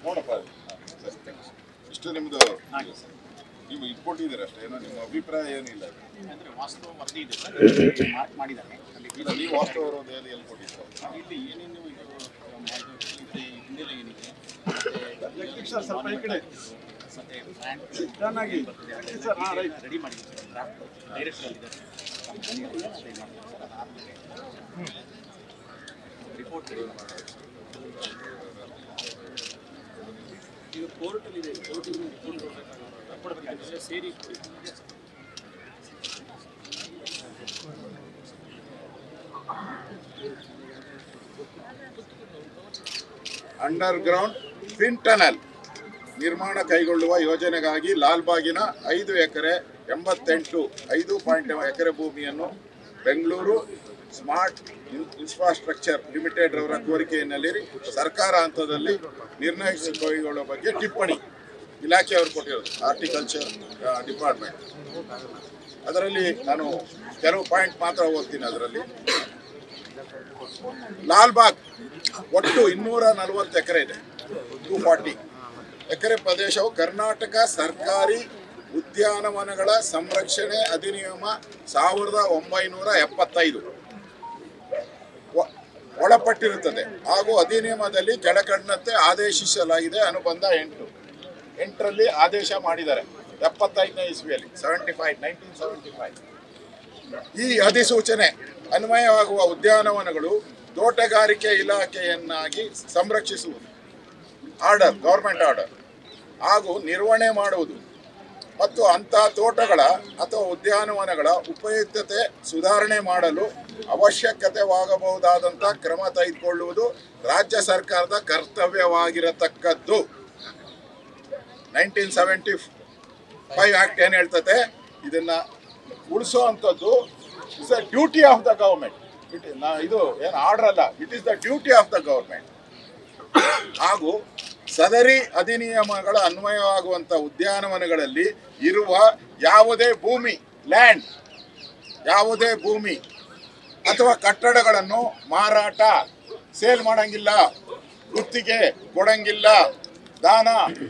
ನೋಡಪ್ಪ ಇಷ್ಟು ನಿಮ್ಮದು ನೀವು ಇಟ್ಕೊಟ್ಟಿದ್ದೀರ ಅಷ್ಟೇ, ಏನೋ ನಿಮ್ಮ ಅಭಿಪ್ರಾಯ ಏನಿಲ್ಲ. ವಾಸ್ತವ ವರದಿ ಇದೆ ಸರ್, ಮಾರ್ಕ್ ಮಾಡಿದ್ದಾರೆ. ಅಲ್ಲಿ ನೀವು ವಾಸ್ತವ ವರದಿ ಎಲ್ಲಿ ಕೊಟ್ಟಿದ್ರು? ಇಲ್ಲಿ ಏನೇನು ಇದು ಹಿನ್ನೆಲೆ ಏನಿದೆ ಸ್ವಲ್ಪ ಈ ಕಡೆ ಮತ್ತೆ ರೆಡಿ ಮಾಡಿದ್ದೀವಿ ಸರ್, ಡೈರೆಕ್ಟರ್ ರಿಪೋರ್ಟ್ ಇದು ಕೋರ್ಟಲ್ಲಿದೆ, ಕೋರ್ಟಿಗೆ ಕೊಡಬೇಕಾಗಿದೆ ಸೇರಿ ಅಂಡರ್ ಗ್ರೌಂಡ್ ಟ್ವಿನ್ ಟನಲ್ ನಿರ್ಮಾಣ ಕೈಗೊಳ್ಳುವ ಯೋಜನೆಗಾಗಿ ಲಾಲ್ಬಾಗಿನ 5 ಎಕರೆ 5.8 ಎಕರೆ ಭೂಮಿಯನ್ನು ಬೆಂಗಳೂರು ಸ್ಮಾರ್ಟ್ ಇನ್ಫ್ರಾಸ್ಟ್ರಕ್ಚರ್ ಲಿಮಿಟೆಡ್ ರವರ ಕೋರಿಕೆ ಹಿನ್ನೆಲೆಯಲ್ಲಿ ಸರ್ಕಾರ ಹಂತದಲ್ಲಿ ನಿರ್ಣಯ ಕೈಗೊಳ್ಳುವ ಬಗ್ಗೆ ಟಿಪ್ಪಣಿ ಇಲಾಖೆಯವರು ಕೊಟ್ಟಿರೋದು, ಹಾರ್ಟಿಕಲ್ಚರ್ ಡಿಪಾರ್ಟ್ಮೆಂಟ್. ಅದರಲ್ಲಿ ನಾನು ಕೆಲವು ಪಾಯಿಂಟ್ ಮಾತ್ರ ಓದ್ತೀನಿ. ಅದರಲ್ಲಿ ಲಾಲ್ಬಾಗ್ ಒಟ್ಟು 240 ಎಕರೆ ಇದೆ. 240 ಎಕರೆ ಪ್ರದೇಶವು ಕರ್ನಾಟಕ ಸರ್ಕಾರಿ ಉದ್ಯಾನವನಗಳ ಸಂರಕ್ಷಣೆ ಅಧಿನಿಯಮ 1975 ಒಳಪಟ್ಟಿರುತ್ತದೆ ಹಾಗೂ ಅಧಿನಿಯಮದಲ್ಲಿ ಕೆಳಕಂಡಂತೆ ಆದೇಶಿಸಲಾಗಿದೆ. ಅನುಬಂಧ 8ರಲ್ಲಿ ಆದೇಶ ಮಾಡಿದ್ದಾರೆ 75ನೇ ಇಸ್ವಿಯಲ್ಲಿ 1975. ಈ ಅಧಿಸೂಚನೆ ಅನ್ವಯವಾಗುವ ಉದ್ಯಾನವನಗಳು ತೋಟಗಾರಿಕೆ ಇಲಾಖೆಯನ್ನಾಗಿ ಸಂರಕ್ಷಿಸುವುದು, ಆರ್ಡರ್, ಗೌರ್ಮೆಂಟ್ ಆರ್ಡರ್ ಹಾಗೂ ನಿರ್ವಹಣೆ ಮಾಡುವುದು ಮತ್ತು ಅಂಥ ತೋಟಗಳ ಅಥವಾ ಉದ್ಯಾನವನಗಳ ಉಪಯುಕ್ತತೆ ಸುಧಾರಣೆ ಮಾಡಲು ಅವಶ್ಯಕತೆವಾಗಬಹುದಾದಂಥ ಕ್ರಮ ತೆಗೆದುಕೊಳ್ಳುವುದು ರಾಜ್ಯ ಸರ್ಕಾರದ ಕರ್ತವ್ಯವಾಗಿರತಕ್ಕದ್ದು. 1975 ಆಕ್ಟ್ ಏನು ಹೇಳ್ತದೆ, ಇದನ್ನ ಉಳಿಸೋ ಅಂಥದ್ದು it's the duty of the government. ಇದು ಏನು ಆರ್ಡರ್ ಅಲ್ಲ, it is the duty of the government. ಹಾಗೂ ಸದರಿ ಅಧಿನಿಯಮಗಳ ಅನ್ವಯವಾಗುವಂಥ ಉದ್ಯಾನವನಗಳಲ್ಲಿ ಇರುವ ಯಾವುದೇ ಭೂಮಿ, ಲ್ಯಾಂಡ್, ಯಾವುದೇ ಭೂಮಿ ಅಥವಾ ಕಟ್ಟಡಗಳನ್ನು ಮಾರಾಟ, ಸೇಲ್ ಮಾಡಂಗಿಲ್ಲ, ಗುತ್ತಿಗೆ ಕೊಡಂಗಿಲ್ಲ, ದಾನ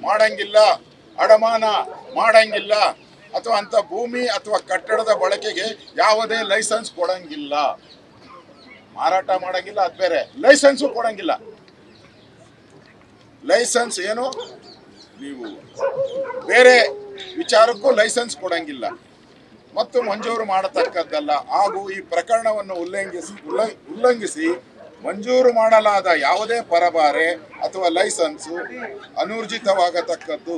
ಮಾಡಂಗಿಲ್ಲ, ಅಡಮಾನ ಮಾಡಂಗಿಲ್ಲ ಅಥವಾ ಅಂಥ ಭೂಮಿ ಅಥವಾ ಕಟ್ಟಡದ ಬಳಕೆಗೆ ಯಾವುದೇ ಲೈಸೆನ್ಸ್ ಕೊಡಂಗಿಲ್ಲ. ಮಾರಾಟ ಮಾಡಂಗಿಲ್ಲ, ಅದು ಬೇರೆ, ಲೈಸೆನ್ಸು ಕೊಡಂಗಿಲ್ಲ. ಲೈಸೆನ್ಸ್ ಏನು, ನೀವು ಬೇರೆ ವಿಚಾರಕ್ಕೂ ಲೈಸೆನ್ಸ್ ಕೊಡಂಗಿಲ್ಲ ಮತ್ತು ಮಂಜೂರು ಮಾಡತಕ್ಕದ್ದಲ್ಲ. ಹಾಗೂ ಈ ಪ್ರಕರಣವನ್ನು ಉಲ್ಲಂಘಿಸಿ ಮಂಜೂರು ಮಾಡಲಾದ ಯಾವುದೇ ಪರಭಾರೆ ಅಥವಾ ಲೈಸೆನ್ಸು ಅನೂರ್ಜಿತವಾಗತಕ್ಕದ್ದು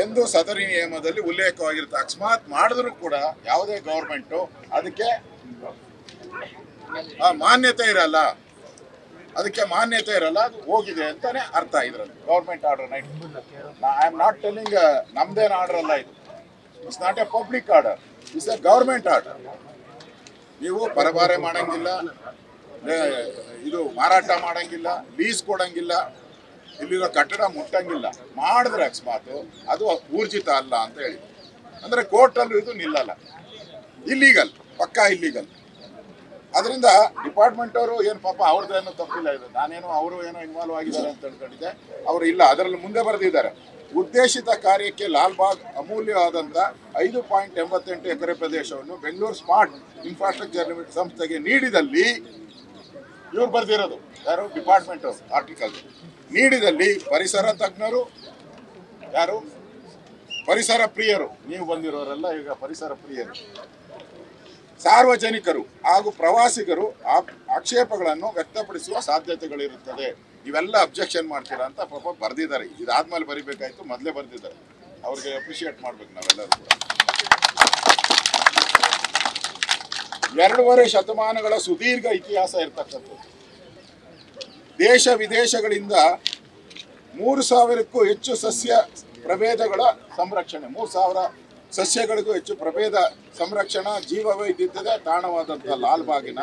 ಎಂದು ಸದರಿ ನಿಯಮದಲ್ಲಿ ಉಲ್ಲೇಖವಾಗಿರುತ್ತೆ. ಅಕಸ್ಮಾತ್ ಮಾಡಿದ್ರು ಕೂಡ ಯಾವುದೇ ಗೌರ್ಮೆಂಟು ಅದಕ್ಕೆ ಮಾನ್ಯತೆ ಇರಲ್ಲ, ಅದು ಹೋಗಿದೆ ಅಂತಾನೆ ಅರ್ಥ. ಇದರಲ್ಲಿ government order I am not telling ನಮ್ದೇನು ಆರ್ಡರ್ ಅಲ್ಲ, ಇದು it's not a public order, it's a government order. ನೀವು ಪರಭಾರೆ ಮಾಡಂಗಿಲ್ಲ, ಇದು ಮಾರಾಟ ಮಾಡಂಗಿಲ್ಲ, ಲೀಸ್ ಕೊಡಂಗಿಲ್ಲ, ಇಲ್ಲಿರೋ ಕಟ್ಟಡ ಮುಟ್ಟಂಗಿಲ್ಲ. ಮಾಡಿದ್ರೆ ಅಕಸ್ಮಾತ್ ಅದು ಊರ್ಜಿತ ಅಲ್ಲ ಅಂತ ಹೇಳಿ ಅಂದರೆ ಕೋರ್ಟಲ್ಲೂ ಇದು ನಿಲ್ಲಲ್ಲ, ಇಲ್ಲೀಗಲ್, ಪಕ್ಕಾ ಇಲ್ಲೀಗಲ್. ಅದರಿಂದ ಡಿಪಾರ್ಟ್ಮೆಂಟ್ ಅವರು ಏನು ಪಾಪ ಅವ್ರದ್ದೇನೋ ತಪ್ಪಿಲ್ಲ, ಇದು ನಾನೇನೋ ಅವರು ಏನೋ ಇನ್ವಾಲ್ವ್ ಆಗಿದ್ದಾರೆ ಅಂತ ಹೇಳ್ಕೊಂಡಿದ್ದೆ, ಅವರು ಇಲ್ಲ. ಅದರಲ್ಲಿ ಮುಂದೆ ಬರೆದಿದ್ದಾರೆ, ಉದ್ದೇಶಿತ ಕಾರ್ಯಕ್ಕೆ ಲಾಲ್ಬಾಗ್ ಅಮೂಲ್ಯವಾದಂಥ 5.88 ಎಕರೆ ಪ್ರದೇಶವನ್ನು ಬೆಂಗಳೂರು ಸ್ಮಾರ್ಟ್ ಇನ್ಫ್ರಾಸ್ಟ್ರಕ್ಚರ್ ಸಂಸ್ಥೆಗೆ ನೀಡಿದಲ್ಲಿ, ಇವ್ರು ಬರೆದಿರೋದು ಯಾರು, ಡಿಪಾರ್ಟ್ಮೆಂಟ್ ಆರ್ಟಿಕಲ್, ನೀಡಿದಲ್ಲಿ ಪರಿಸರ ತಜ್ಞರು, ಯಾರು ಪರಿಸರ ಪ್ರಿಯರು, ನೀವು ಬಂದಿರೋರೆಲ್ಲ ಈಗ ಪರಿಸರ ಪ್ರಿಯರು, ಸಾರ್ವಜನಿಕರು ಹಾಗೂ ಪ್ರವಾಸಿಗರು ಆಕ್ಷೇಪಗಳನ್ನು ವ್ಯಕ್ತಪಡಿಸುವ ಸಾಧ್ಯತೆಗಳಿರುತ್ತದೆ. ಇವೆಲ್ಲ ಅಬ್ಜೆಕ್ಷನ್ ಮಾಡ್ತೀರಾ ಅಂತ ಪಾಪ ಬರೆದಿದ್ದಾರೆ. ಇದಾದ್ಮೇಲೆ ಬರಿಬೇಕಾಯ್ತು, ಮೊದಲೇ ಬರೆದಿದ್ದಾರೆ. ಅವ್ರಿಗೆ ಅಪ್ರಿಷಿಯೇಟ್ ಮಾಡ್ಬೇಕು ನಾವೆಲ್ಲರೂ ಕೂಡ. 2.5 ಶತಮಾನಗಳ ಸುದೀರ್ಘ ಇತಿಹಾಸ ಇರ್ತಕ್ಕಂಥದ್ದು. ದೇಶ ವಿದೇಶಗಳಿಂದ 3,000ಕ್ಕೂ ಹೆಚ್ಚು ಸಸ್ಯ ಪ್ರಭೇದಗಳ ಸಂರಕ್ಷಣೆ, 3,000 ಸಸ್ಯಗಳಿಗೂ ಹೆಚ್ಚು ಪ್ರಭೇದ ಸಂರಕ್ಷಣಾ ಜೀವವೈವಿಧ್ಯತೆ ತಾಣವಾದಂಥ ಲಾಲ್ಬಾಗಿನ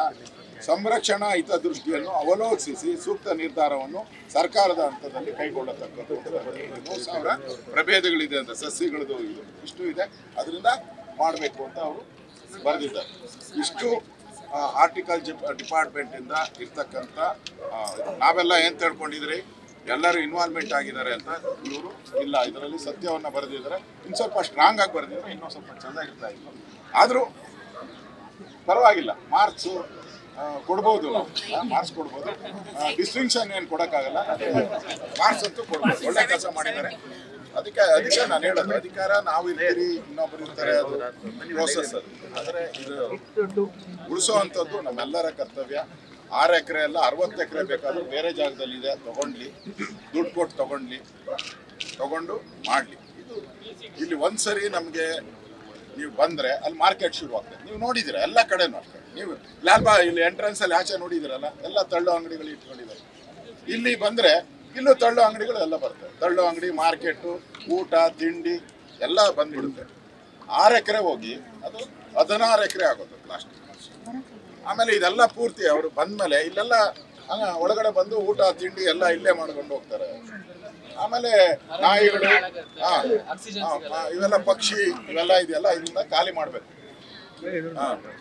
ಸಂರಕ್ಷಣಾ ಹಿತದೃಷ್ಟಿಯನ್ನು ಅವಲೋಕಿಸಿ ಸೂಕ್ತ ನಿರ್ಧಾರವನ್ನು ಸರ್ಕಾರದ ಹಂತದಲ್ಲಿ ಕೈಗೊಳ್ಳತಕ್ಕದ್ದು. 3,000 ಪ್ರಭೇದಗಳಿದೆ ಅಂತ, ಸಸ್ಯಗಳದು ಇಷ್ಟು ಇದೆ, ಅದರಿಂದ ಮಾಡಬೇಕು ಅಂತ ಅವರು ಬರೆದಿದ್ದಾರೆ. ಇಷ್ಟು ಆರ್ಟಿಕಲ್ ಡಿಪಾರ್ಟ್ಮೆಂಟ್ ಇಂದ ಇರ್ತಕ್ಕಂಥ ನಾವೆಲ್ಲ ಏನ್ ತಿಳ್ಕೊಂಡಿದ್ರಿ ಎಲ್ಲರೂ ಇನ್ವಾಲ್ವ್ಮೆಂಟ್ ಆಗಿದ್ದಾರೆ ಅಂತ. ಇವರು ಇಲ್ಲ, ಇದರಲ್ಲಿ ಸತ್ಯವನ್ನ ಬರೆದಿದ್ದಾರೆ. ಇನ್ನು ಸ್ವಲ್ಪ ಸ್ಟ್ರಾಂಗ್ ಆಗಿ ಬರೆದಿದ್ರೆ ಇನ್ನೂ ಸ್ವಲ್ಪ ಚೆನ್ನಾಗಿರ್ತಾ ಇತ್ತು. ಆದರೂ ಪರವಾಗಿಲ್ಲ, ಮಾರ್ಕ್ಸ್ ಕೊಡ್ಬೋದು, ನಾವು ಮಾರ್ಕ್ಸ್ ಕೊಡ್ಬೋದು. ಡಿಸ್ಟಿಂಕ್ಷನ್ ಏನು ಕೊಡೋಕ್ಕಾಗಲ್ಲ, ಮಾರ್ಕ್ಸ್ ಅಂತೂ ಕೊಡ್ಬೋದು. ಒಳ್ಳೆ ಕೆಲಸ ಮಾಡಿದ್ದಾರೆ. ಅದಕ್ಕೆ ನಾನು ಹೇಳೋದು, ಅಧಿಕಾರ ನಾವು ಇರ್ತೀರಿ, ಇನ್ನೊಬ್ರು ಇರ್ತಾರೆ, ಅದು ಪ್ರೋಸೆಸ್. ಅದು ಆದರೆ ಇದು ಉಳಿಸೋವಂಥದ್ದು ನಮ್ಮೆಲ್ಲರ ಕರ್ತವ್ಯ. 6 ಎಕರೆ ಅಲ್ಲ 60 ಎಕರೆ ಬೇಕಾದ್ರೂ ಬೇರೆ ಜಾಗದಲ್ಲಿದೆ, ತಗೊಂಡ್ಲಿ, ದುಡ್ಡು ಕೊಟ್ಟು ತಗೊಂಡು ಮಾಡಲಿ. ಇದು ಇಲ್ಲಿ ಒಂದ್ಸರಿ ನಮಗೆ ನೀವು ಬಂದರೆ ಅಲ್ಲಿ ಮಾರ್ಕೆಟ್ ಶುರು ಆಗ್ತದೆ. ನೀವು ನೋಡಿದ್ದೀರಾ ಎಲ್ಲ ಕಡೆನೂ ಅಷ್ಟೇ. ನೀವು ಲಾಲ್ಬಾ ಇಲ್ಲಿ ಎಂಟ್ರೆನ್ಸಲ್ಲಿ ಆಚೆ ನೋಡಿದ್ದೀರಲ್ಲ, ಎಲ್ಲ ತಳ್ಳೋ ಅಂಗಡಿಗಳು ಇಟ್ಕೊಂಡಿದ್ದಾರೆ. ಇಲ್ಲಿ ಬಂದರೆ ಇಲ್ಲೂ ತಳ್ಳೋ ಅಂಗಡಿಗಳು ಎಲ್ಲ ಬರ್ತವೆ. ತಳ್ಳೋ ಅಂಗಡಿ, ಮಾರ್ಕೆಟು, ಊಟ ತಿಂಡಿ ಎಲ್ಲ ಬಂದ್ಬಿಡುತ್ತೆ. 6 ಎಕರೆ ಹೋಗಿ ಅದು 16 ಎಕರೆ ಆಗೋದು ಲಾಸ್ಟ್. ಆಮೇಲೆ ಇದೆಲ್ಲ ಪೂರ್ತಿ ಅವರು ಬಂದಮೇಲೆ ಇಲ್ಲೆಲ್ಲ ಒಳಗಡೆ ಬಂದು ಊಟ ತಿಂಡಿ ಎಲ್ಲ ಇಲ್ಲೇ ಮಾಡ್ಕೊಂಡು ಹೋಗ್ತಾರೆ. ಆಮೇಲೆ ನಾಯಿಗಳು, ಇವೆಲ್ಲ ಪಕ್ಷಿ ಇವೆಲ್ಲ ಇದೆಯಲ್ಲ, ಇದನ್ನ ಖಾಲಿ ಮಾಡಬೇಕು.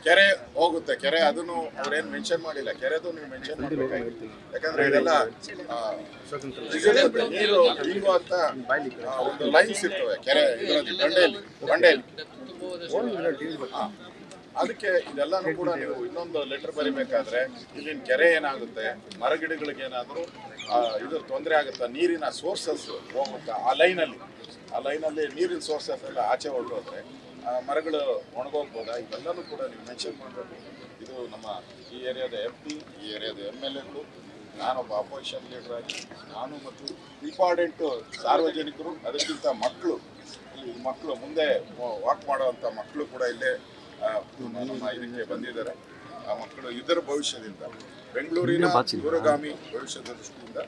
ಕೆರೆ ಹೋಗುತ್ತೆ, ಕೆರೆ ಅದನ್ನು ಅವ್ರೇನು ಮೆನ್ಷನ್ ಮಾಡಿಲ್ಲ. ಕೆರೆದು ನೀವು ಮೆನ್ಷನ್ ಮಾಡಬೇಕಾಗಿತ್ತು. ಯಾಕಂದ್ರೆ ಇದೆಲ್ಲ ನೀರು ಹಿಂಗುವಂತ ಒಂದು ಲೈನ್ಸ್ ಇರ್ತವೆ ಕೆರೆ ಬಂಡೆಯಲ್ಲಿ. ಅದಕ್ಕೆ ಇದೆಲ್ಲಾನು ಕೂಡ ನೀವು ಇನ್ನೊಂದು ಲೆಟರ್ ಬರಿಬೇಕಾದ್ರೆ ಇಲ್ಲಿನ ಕೆರೆ ಏನಾಗುತ್ತೆ, ಮರಗಿಡಗಳಿಗೆ ಏನಾದರೂ ಇದ್ರ ತೊಂದರೆ ಆಗುತ್ತಾ, ನೀರಿನ ಸೋರ್ಸಸ್ ಹೋಗುತ್ತಾ, ಆ ಲೈನಲ್ಲಿ ನೀರಿನ ಸೋರ್ಸಸ್ ಎಲ್ಲ ಆಚೆ ಹೊರಟೋದ್ರೆ ಮರಗಳು ಒಣಗೋಗ್ಬೋದಾ, ಇವೆಲ್ಲನೂ ಕೂಡ ನೀವು ಮೆನ್ಷನ್ ಮಾಡಬೇಕು. ಇದು ನಮ್ಮ ಈ ಏರಿಯಾದ MP, ಈ ಏರಿಯಾದ MLAಗಳು, ನಾನೊಬ್ಬ ಅಪೋಸಿಷನ್ ಲೀಡರ್ ಆಗಿ ನಾನು ಮತ್ತು ಇಂಪಾರ್ಟೆಂಟು ಸಾರ್ವಜನಿಕರು, ಅದಕ್ಕಿಂತ ಮಕ್ಕಳು ಮುಂದೆ ವಾಕ್ ಮಾಡುವಂಥ ಮಕ್ಕಳು ಕೂಡ ಇಲ್ಲೇ ನಮ್ಮ ಇದಕ್ಕೆ ಬಂದಿದ್ದಾರೆ. ಆ ಮಕ್ಕಳು ಇದರ ಭವಿಷ್ಯದಿಂದ, ಬೆಂಗಳೂರಿನ ದೂರಗಾಮಿ ಭವಿಷ್ಯದ ದೃಷ್ಟಿಯಿಂದ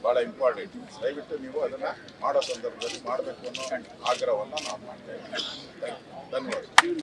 ಭಾಳ ಇಂಪಾರ್ಟೆಂಟ್. ದಯವಿಟ್ಟು ನೀವು ಅದನ್ನು ಮಾಡೋ ಸಂದರ್ಭದಲ್ಲಿ ಮಾಡಬೇಕು ಅನ್ನೋ ಆಗ್ರಹವನ್ನು ನಾವು ಮಾಡ್ತಾ ಇದ್ದೀವಿ. ಧನ್ಯವಾದ.